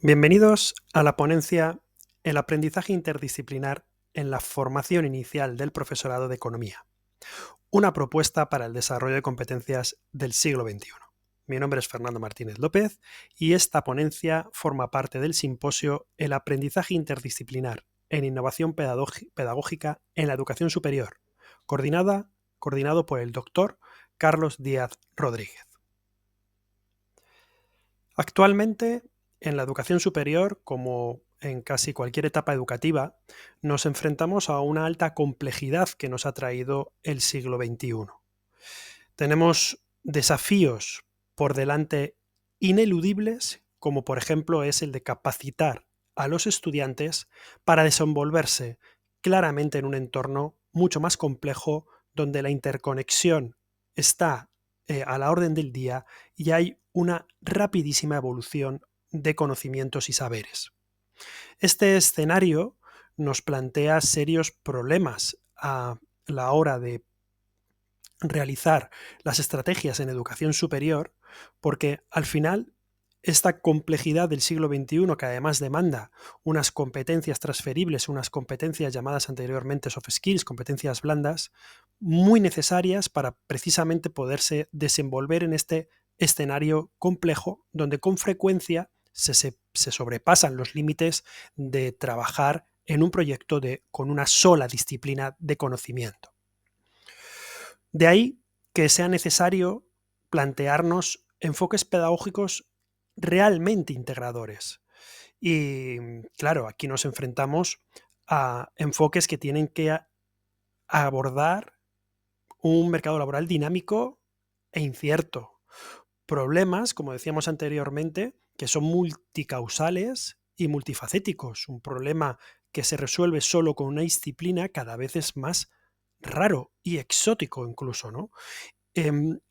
Bienvenidos a la ponencia El aprendizaje interdisciplinar en la formación inicial del profesorado de economía, una propuesta para el desarrollo de competencias del siglo XXI. Mi nombre es Fernando Martínez López y esta ponencia forma parte del simposio El aprendizaje interdisciplinar en innovación pedagógica en la educación superior, coordinado por el doctor Carlos Díaz Rodríguez. Actualmente, en la educación superior, como en casi cualquier etapa educativa, nos enfrentamos a una alta complejidad que nos ha traído el siglo XXI. Tenemos desafíos por delante ineludibles, como por ejemplo es el de capacitar a los estudiantes para desenvolverse claramente en un entorno mucho más complejo, donde la interconexión está a la orden del día y hay una rapidísima evolución de conocimientos y saberes. Este escenario nos plantea serios problemas a la hora de realizar las estrategias en educación superior, porque al final esta complejidad del siglo XXI, que además demanda unas competencias transferibles, unas competencias llamadas anteriormente soft skills, competencias blandas, muy necesarias para precisamente poderse desenvolver en este escenario complejo, donde con frecuencia se sobrepasan los límites de trabajar en un proyecto con una sola disciplina de conocimiento. De ahí que sea necesario plantearnos enfoques pedagógicos realmente integradores. Y claro, aquí nos enfrentamos a enfoques que tienen que abordar un mercado laboral dinámico e incierto. Problemas, como decíamos anteriormente, que son multicausales y multifacéticos. Un problema que se resuelve solo con una disciplina cada vez es más raro y exótico incluso, ¿no?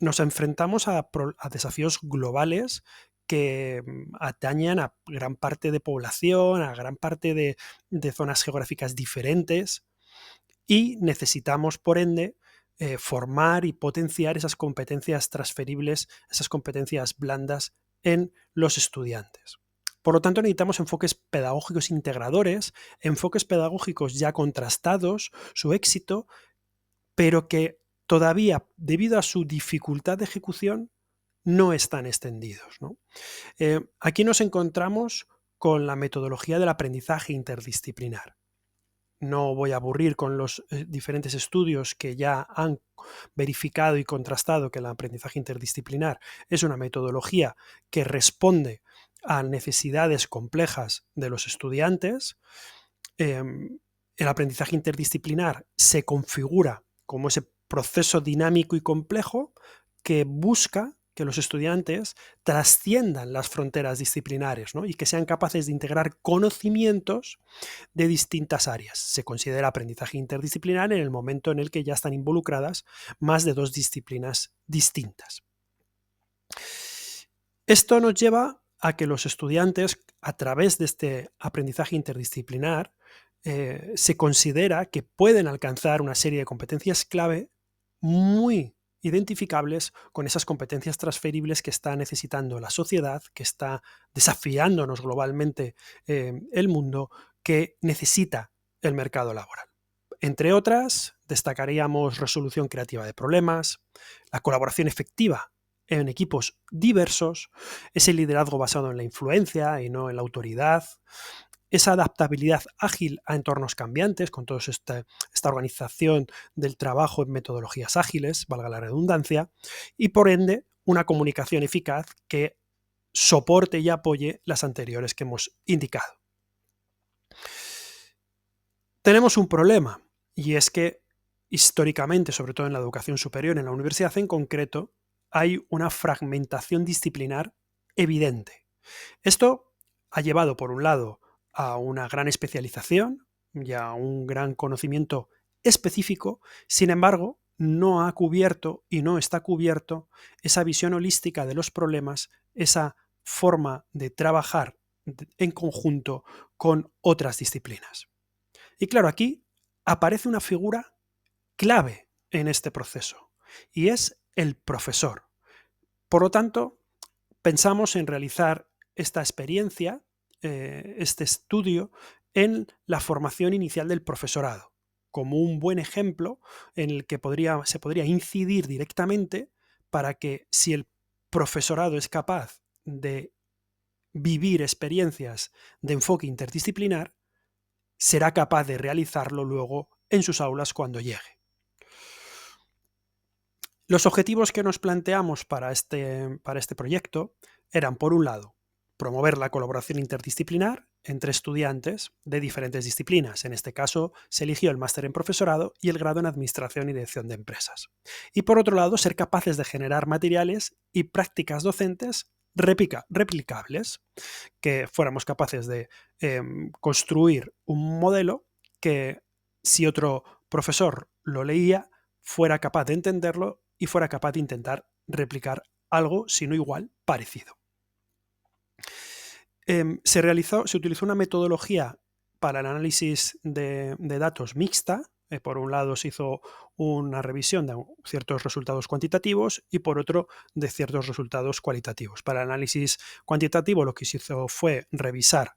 Nos enfrentamos a desafíos globales que atañen a gran parte de población, a gran parte de zonas geográficas diferentes, y necesitamos, por ende, formar y potenciar esas competencias transferibles, esas competencias blandas en los estudiantes. Por lo tanto, necesitamos enfoques pedagógicos integradores, enfoques pedagógicos ya contrastados, su éxito, pero que todavía, debido a su dificultad de ejecución, no están extendidos, ¿no? Aquí nos encontramos con la metodología del aprendizaje interdisciplinar. No voy a aburrir con los diferentes estudios que ya han verificado y contrastado que el aprendizaje interdisciplinar es una metodología que responde a necesidades complejas de los estudiantes. El aprendizaje interdisciplinar se configura como ese proceso dinámico y complejo que busca que los estudiantes trasciendan las fronteras disciplinares, ¿no? Y que sean capaces de integrar conocimientos de distintas áreas. Se considera aprendizaje interdisciplinar en el momento en el que ya están involucradas más de dos disciplinas distintas. Esto nos lleva a que los estudiantes, a través de este aprendizaje interdisciplinar, se considera que pueden alcanzar una serie de competencias clave muy identificables con esas competencias transferibles que está necesitando la sociedad, que está desafiándonos globalmente el mundo, que necesita el mercado laboral. Entre otras, destacaríamos resolución creativa de problemas, la colaboración efectiva en equipos diversos, ese liderazgo basado en la influencia y no en la autoridad, esa adaptabilidad ágil a entornos cambiantes, con toda esta organización del trabajo en metodologías ágiles, valga la redundancia, y por ende una comunicación eficaz que soporte y apoye las anteriores que hemos indicado. Tenemos un problema, y es que históricamente, sobre todo en la educación superior, en la universidad en concreto, hay una fragmentación disciplinar evidente. Esto ha llevado, por un lado, a una gran especialización y a un gran conocimiento específico. Sin embargo, no ha cubierto y no está cubierto esa visión holística de los problemas, esa forma de trabajar en conjunto con otras disciplinas. Y claro, aquí aparece una figura clave en este proceso, y es el profesor. Por lo tanto, pensamos en realizar esta experiencia este estudio en la formación inicial del profesorado, como un buen ejemplo en el que se podría incidir directamente para que, si el profesorado es capaz de vivir experiencias de enfoque interdisciplinar, será capaz de realizarlo luego en sus aulas cuando llegue. Los objetivos que nos planteamos para este proyecto eran, por un lado, promover la colaboración interdisciplinar entre estudiantes de diferentes disciplinas. En este caso, se eligió el máster en profesorado y el grado en administración y dirección de empresas. Y por otro lado, ser capaces de generar materiales y prácticas docentes replicables, que fuéramos capaces de construir un modelo que, si otro profesor lo leía, fuera capaz de entenderlo y fuera capaz de intentar replicar algo, si no igual, parecido. Se utilizó una metodología para el análisis de datos mixta. Por un lado, se hizo una revisión de ciertos resultados cuantitativos y por otro de ciertos resultados cualitativos. Para el análisis cuantitativo, lo que se hizo fue revisar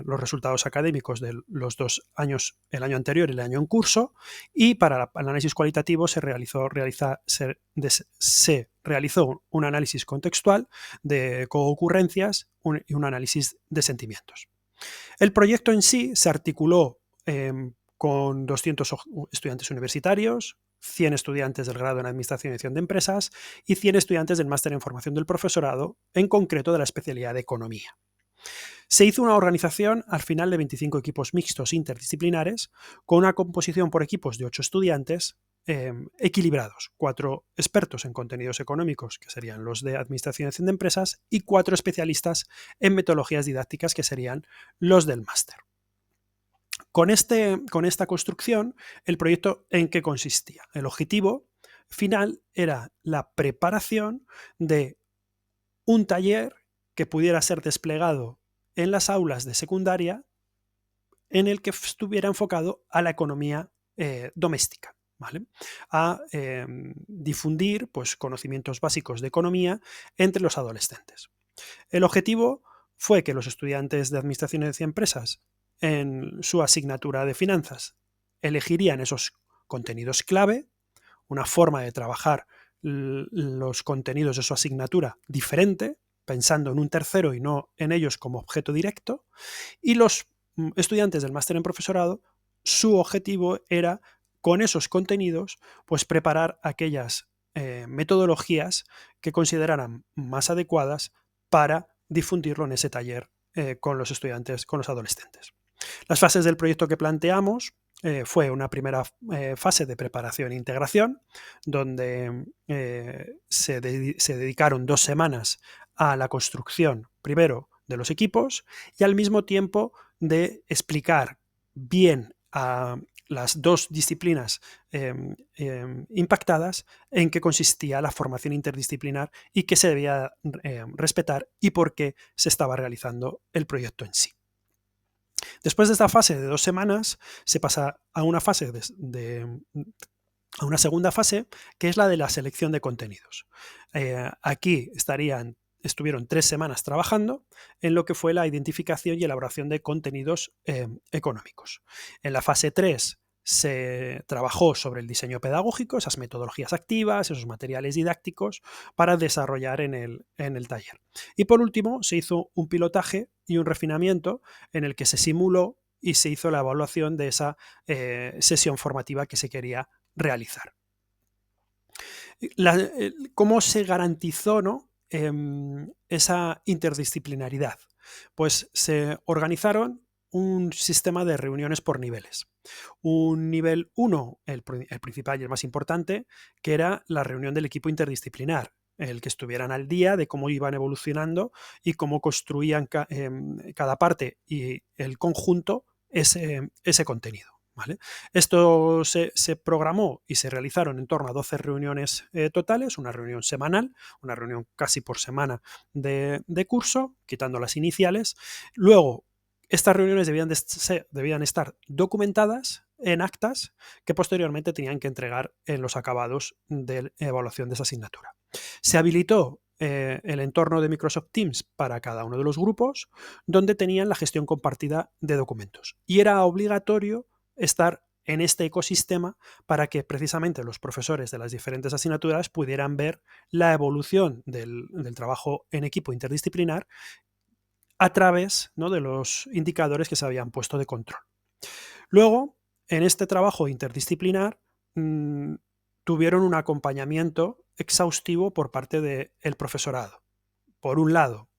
los resultados académicos de los 2 años, el año anterior y el año en curso, y para el análisis cualitativo se realizó un análisis contextual de coocurrencias y un análisis de sentimientos. El proyecto en sí se articuló con 200 estudiantes universitarios, 100 estudiantes del grado en Administración y Dirección de Empresas y 100 estudiantes del máster en Formación del Profesorado, en concreto de la especialidad de Economía. Se hizo una organización al final de 25 equipos mixtos interdisciplinares, con una composición por equipos de 8 estudiantes equilibrados, 4 expertos en contenidos económicos, que serían los de Administración y Dirección de Empresas, y 4 especialistas en metodologías didácticas, que serían los del máster. Con esta construcción, ¿el proyecto en qué consistía? El objetivo final era la preparación de un taller que pudiera ser desplegado en las aulas de secundaria, en el que estuviera enfocado a la economía doméstica, ¿vale? A difundir pues, conocimientos básicos de economía entre los adolescentes. El objetivo fue que los estudiantes de Administración y Empresas, en su asignatura de finanzas, elegirían esos contenidos clave, una forma de trabajar los contenidos de su asignatura diferente, pensando en un tercero y no en ellos como objeto directo, y los estudiantes del máster en profesorado, su objetivo era, con esos contenidos, pues preparar aquellas metodologías que consideraran más adecuadas para difundirlo en ese taller con los estudiantes, con los adolescentes. Las fases del proyecto que planteamos fue una primera fase de preparación e integración, donde se dedicaron 2 semanas a la construcción, primero, de los equipos y al mismo tiempo de explicar bien a las 2 disciplinas impactadas en qué consistía la formación interdisciplinar y qué se debía respetar y por qué se estaba realizando el proyecto en sí. Después de esta fase de 2 semanas, se pasa a una segunda fase, que es la de la selección de contenidos. Aquí estuvieron 3 semanas trabajando en lo que fue la identificación y elaboración de contenidos económicos. En la fase 3 se trabajó sobre el diseño pedagógico, esas metodologías activas, esos materiales didácticos para desarrollar en el taller. Y por último, se hizo un pilotaje y un refinamiento en el que se simuló y se hizo la evaluación de esa sesión formativa que se quería realizar. ¿Cómo se garantizó, ¿no?, esa interdisciplinaridad? Pues se organizaron un sistema de reuniones por niveles. Un nivel 1, el principal y el más importante, que era la reunión del equipo interdisciplinar, el que estuvieran al día de cómo iban evolucionando y cómo construían cada parte y el conjunto ese contenido. ¿Vale? Esto se programó y se realizaron en torno a 12 reuniones totales, una reunión semanal, una reunión casi por semana de curso, quitando las iniciales. Luego, estas reuniones debían estar documentadas en actas que posteriormente tenían que entregar en los acabados de evaluación de esa asignatura. Se habilitó el entorno de Microsoft Teams para cada uno de los grupos, donde tenían la gestión compartida de documentos. Y era obligatorio estar en este ecosistema para que precisamente los profesores de las diferentes asignaturas pudieran ver la evolución del trabajo en equipo interdisciplinar a través, ¿no?, de los indicadores que se habían puesto de control. Luego, en este trabajo interdisciplinar, tuvieron un acompañamiento exhaustivo por parte del profesorado. Por un lado,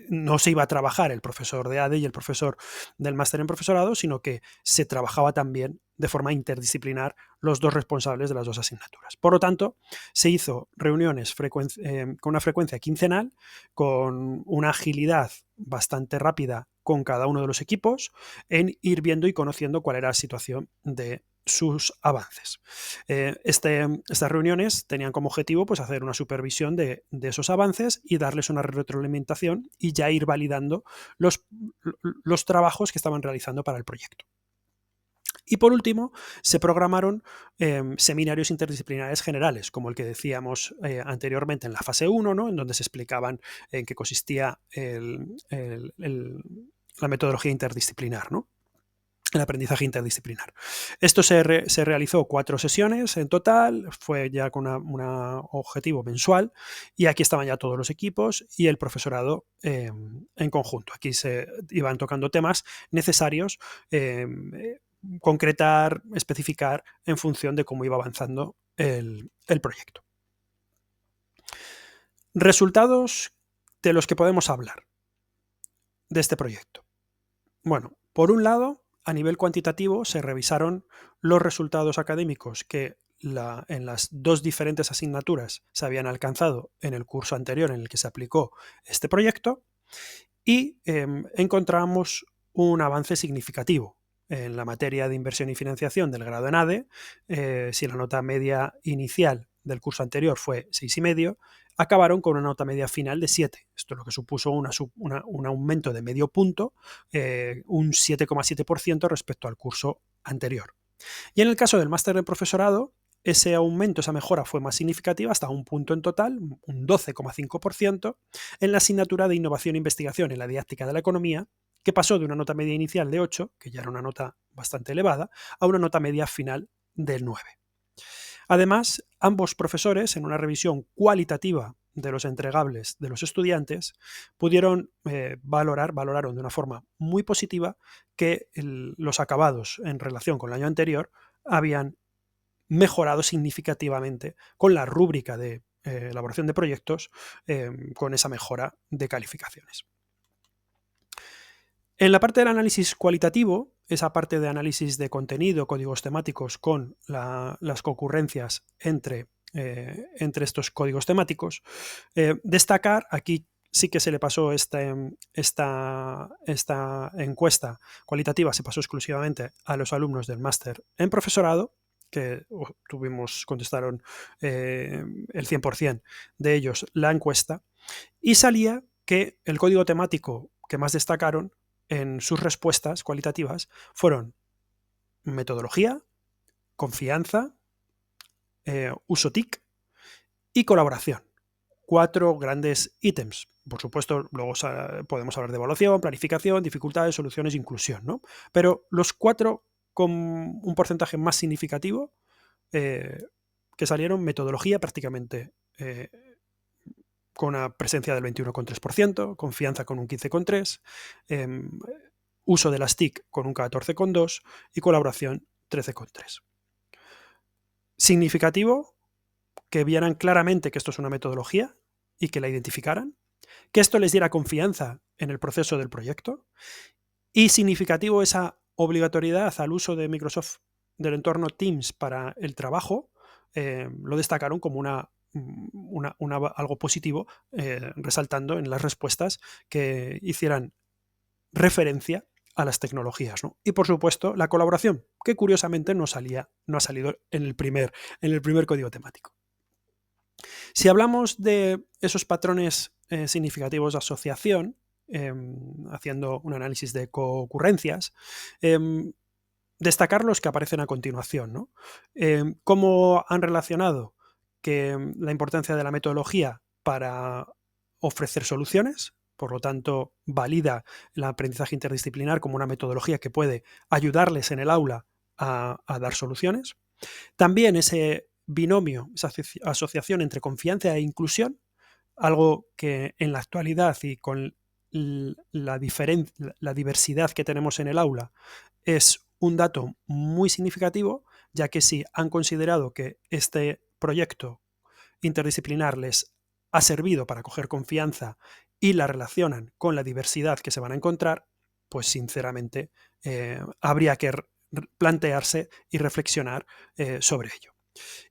no se iba a trabajar el profesor de ADE y el profesor del máster en profesorado, sino que se trabajaba también de forma interdisciplinar los dos responsables de las dos asignaturas. Por lo tanto, se hizo reuniones con una frecuencia quincenal, con una agilidad bastante rápida con cada uno de los equipos, en ir viendo y conociendo cuál era la situación de sus avances. Estas reuniones tenían como objetivo, pues, hacer una supervisión de esos avances y darles una retroalimentación y ya ir validando los trabajos que estaban realizando para el proyecto. Y por último, se programaron seminarios interdisciplinares generales, como el que decíamos anteriormente en la fase 1, ¿no?, en donde se explicaban en qué consistía la metodología interdisciplinar, ¿no?, el aprendizaje interdisciplinar. Esto se realizó 4 sesiones en total, fue ya con un objetivo mensual, y aquí estaban ya todos los equipos y el profesorado en conjunto. Aquí se iban tocando temas necesarios, concretar, especificar en función de cómo iba avanzando el proyecto. Resultados de los que podemos hablar de este proyecto. Bueno, por un lado, a nivel cuantitativo, se revisaron los resultados académicos que en las dos diferentes asignaturas se habían alcanzado en el curso anterior en el que se aplicó este proyecto, y encontramos un avance significativo. En la materia de inversión y financiación del grado en ADE, si la nota media inicial del curso anterior fue 6,5, acabaron con una nota media final de 7. Esto es lo que supuso un aumento de medio punto, un 7,7% respecto al curso anterior. Y en el caso del máster de profesorado, ese aumento, esa mejora fue más significativa, hasta un punto en total, un 12,5%, en la asignatura de innovación e investigación en la didáctica de la economía, que pasó de una nota media inicial de 8, que ya era una nota bastante elevada, a una nota media final del 9. Además, ambos profesores, en una revisión cualitativa de los entregables de los estudiantes, pudieron valoraron de una forma muy positiva que los acabados en relación con el año anterior habían mejorado significativamente con la rúbrica de elaboración de proyectos, con esa mejora de calificaciones. En la parte del análisis cualitativo, esa parte de análisis de contenido, códigos temáticos con las concurrencias entre estos códigos temáticos, destacar, aquí sí que se le pasó esta encuesta cualitativa, se pasó exclusivamente a los alumnos del máster en profesorado, que contestaron el 100% de ellos la encuesta, y salía que el código temático que más destacaron en sus respuestas cualitativas fueron metodología, confianza, uso TIC y colaboración. 4 grandes ítems. Por supuesto, luego podemos hablar de evaluación, planificación, dificultades, soluciones, inclusión, ¿no? Pero los 4 con un porcentaje más significativo que salieron: metodología prácticamente con una presencia del 21,3%, confianza con un 15,3%, uso de las TIC con un 14,2% y colaboración 13,3%. Significativo que vieran claramente que esto es una metodología y que la identificaran, que esto les diera confianza en el proceso del proyecto, y significativo esa obligatoriedad al uso de Microsoft del entorno Teams para el trabajo, lo destacaron como algo positivo, resaltando en las respuestas que hicieran referencia a las tecnologías, ¿no? Y por supuesto la colaboración, que curiosamente no ha salido en el primer código temático. Si hablamos de esos patrones significativos de asociación, haciendo un análisis de concurrencias, destacar los que aparecen a continuación, ¿no? Cómo han relacionado que la importancia de la metodología para ofrecer soluciones, por lo tanto, valida el aprendizaje interdisciplinar como una metodología que puede ayudarles en el aula a dar soluciones. También ese binomio, esa asociación entre confianza e inclusión, algo que en la actualidad y con la diversidad que tenemos en el aula es un dato muy significativo, ya que si han considerado que este proyecto interdisciplinar les ha servido para coger confianza y la relacionan con la diversidad que se van a encontrar, pues sinceramente habría que plantearse y reflexionar sobre ello.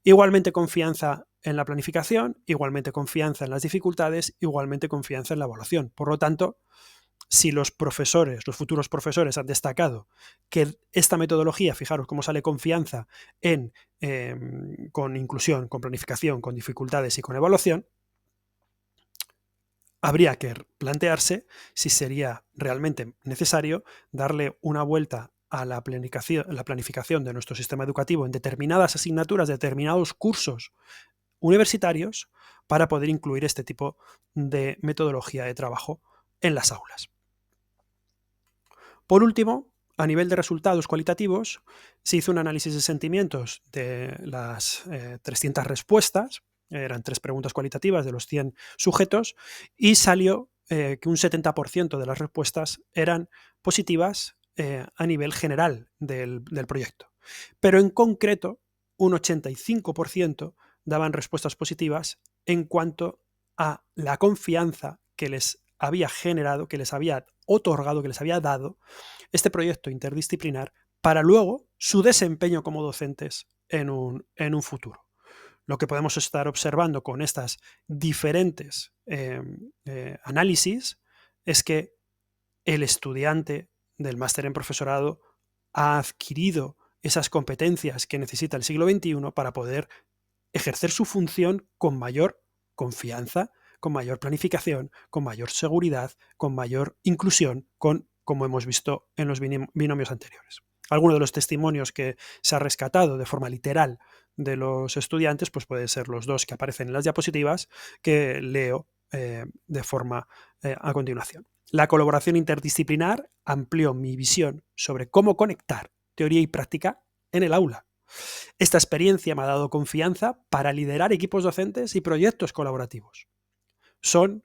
Igualmente confianza en la planificación, igualmente confianza en las dificultades, igualmente confianza en la evaluación. Por lo tanto, si los profesores, los futuros profesores han destacado que esta metodología, fijaros cómo sale confianza con inclusión, con planificación, con dificultades y con evaluación, habría que plantearse si sería realmente necesario darle una vuelta a la planificación de nuestro sistema educativo en determinadas asignaturas, determinados cursos universitarios, para poder incluir este tipo de metodología de trabajo en las aulas. Por último, a nivel de resultados cualitativos, se hizo un análisis de sentimientos de las 300 respuestas, eran 3 preguntas cualitativas de los 100 sujetos, y salió que un 70% de las respuestas eran positivas a nivel general del proyecto. Pero en concreto, un 85% daban respuestas positivas en cuanto a la confianza que les había generado, que les había otorgado, que les había dado este proyecto interdisciplinar para luego su desempeño como docentes en un futuro. Lo que podemos estar observando con estas diferentes análisis es que el estudiante del máster en profesorado ha adquirido esas competencias que necesita el siglo XXI para poder ejercer su función con mayor confianza, con mayor planificación, con mayor seguridad, con mayor inclusión, como hemos visto en los binomios anteriores. Algunos de los testimonios que se ha rescatado de forma literal de los estudiantes, pues pueden ser los 2 que aparecen en las diapositivas, que leo de forma a continuación. La colaboración interdisciplinar amplió mi visión sobre cómo conectar teoría y práctica en el aula. Esta experiencia me ha dado confianza para liderar equipos docentes y proyectos colaborativos. Son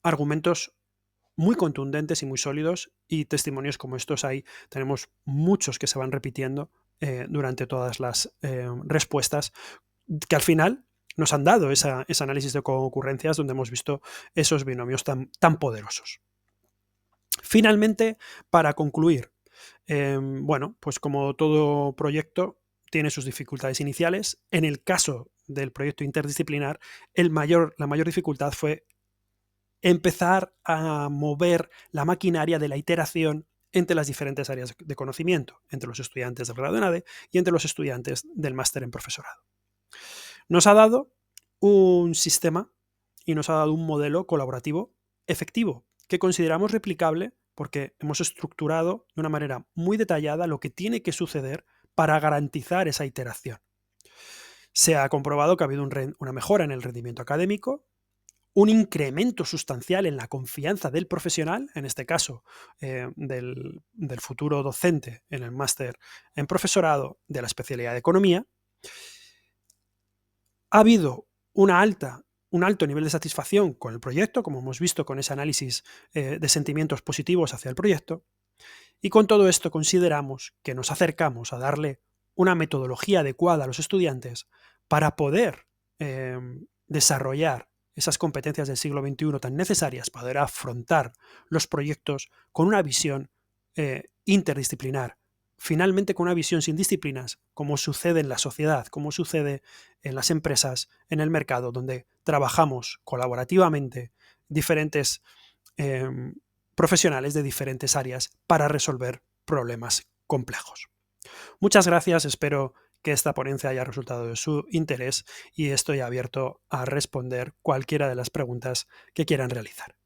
argumentos muy contundentes y muy sólidos, y testimonios como estos tenemos muchos que se van repitiendo durante todas las respuestas, que al final nos han dado ese análisis de concurrencias donde hemos visto esos binomios tan poderosos. Finalmente, para concluir, bueno, pues como todo proyecto tiene sus dificultades iniciales. En el caso del proyecto interdisciplinar, la mayor dificultad fue empezar a mover la maquinaria de la iteración entre las diferentes áreas de conocimiento, entre los estudiantes del grado en ADE y entre los estudiantes del máster en profesorado. Nos ha dado un sistema y nos ha dado un modelo colaborativo efectivo que consideramos replicable porque hemos estructurado de una manera muy detallada lo que tiene que suceder para garantizar esa iteración. Se ha comprobado que ha habido una mejora en el rendimiento académico, un incremento sustancial en la confianza del profesional, en este caso del futuro docente en el máster en profesorado de la especialidad de economía. Ha habido un alto nivel de satisfacción con el proyecto, como hemos visto con ese análisis de sentimientos positivos hacia el proyecto, y con todo esto consideramos que nos acercamos a darle una metodología adecuada a los estudiantes para poder desarrollar esas competencias del siglo XXI tan necesarias para poder afrontar los proyectos con una visión interdisciplinar, finalmente con una visión sin disciplinas, como sucede en la sociedad, como sucede en las empresas, en el mercado, donde trabajamos colaborativamente diferentes profesionales de diferentes áreas para resolver problemas complejos. Muchas gracias, espero que esta ponencia haya resultado de su interés y estoy abierto a responder cualquiera de las preguntas que quieran realizar.